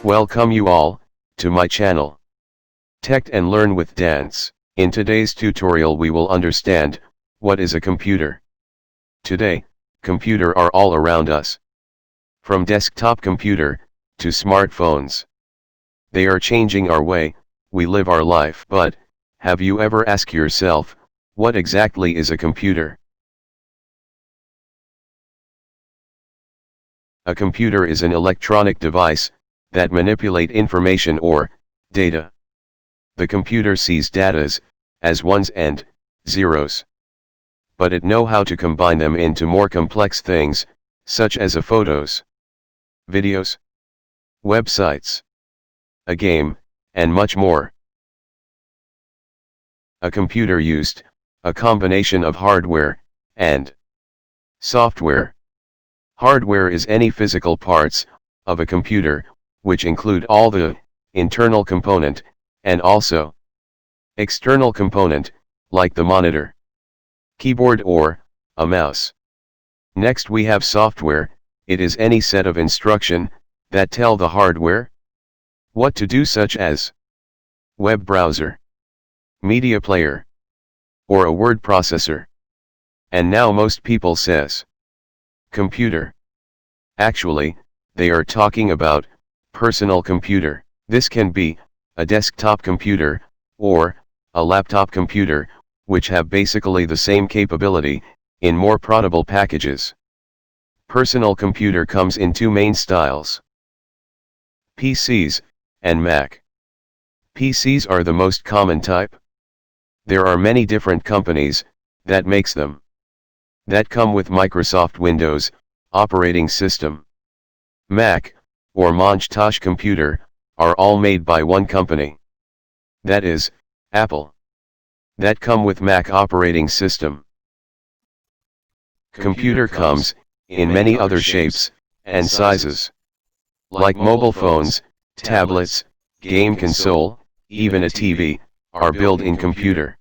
Welcome you all, to my channel. Tect and Learn with Dance. In today's tutorial we will understand, what is a computer. Today, computer are all around us. From desktop computer, to smartphones. They are changing our way, we live our life. But, have you ever asked yourself, what exactly is a computer? A computer is an electronic device, that manipulate information or data. The computer sees data as ones and zeros. But it know how to combine them into more complex things, such as a photos, videos, websites, a game, and much more. A computer used a combination of hardware and software. Hardware is any physical parts of a computer, which include all the internal component, and also external component, like the monitor, keyboard or a mouse. Next we have software. It is any set of instruction that tell the hardware what to do, such as web browser, media player, or a word processor. And now most people says computer. Actually, they are talking about personal computer. This can be a desktop computer or a laptop computer, which have basically the same capability in more portable packages. Personal computer comes in two main styles: PCs and Mac. PCs are the most common type. There are many different companies that makes them, that come with Microsoft Windows operating system. Mac, or Macintosh computer, are all made by one company. That is, Apple. That come with Mac operating system. Computer comes in many other shapes and sizes, like mobile phones, tablets, game console, even a TV, are built in computer.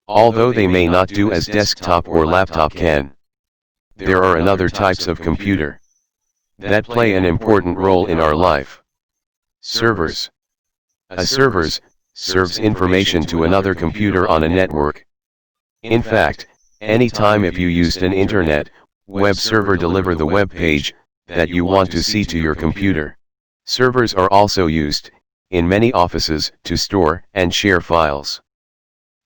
Although they may not do as desktop or laptop can. There are another types of computer that play an important role in our life. Servers. A servers serves information to another computer on a network. In fact, anytime if you used an internet web server deliver the web page that you want to see to your computer. Servers are also used in many offices to store and share files.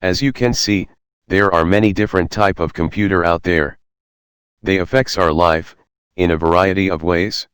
As you can see, there are many different type of computer out there. They affects our life in a variety of ways.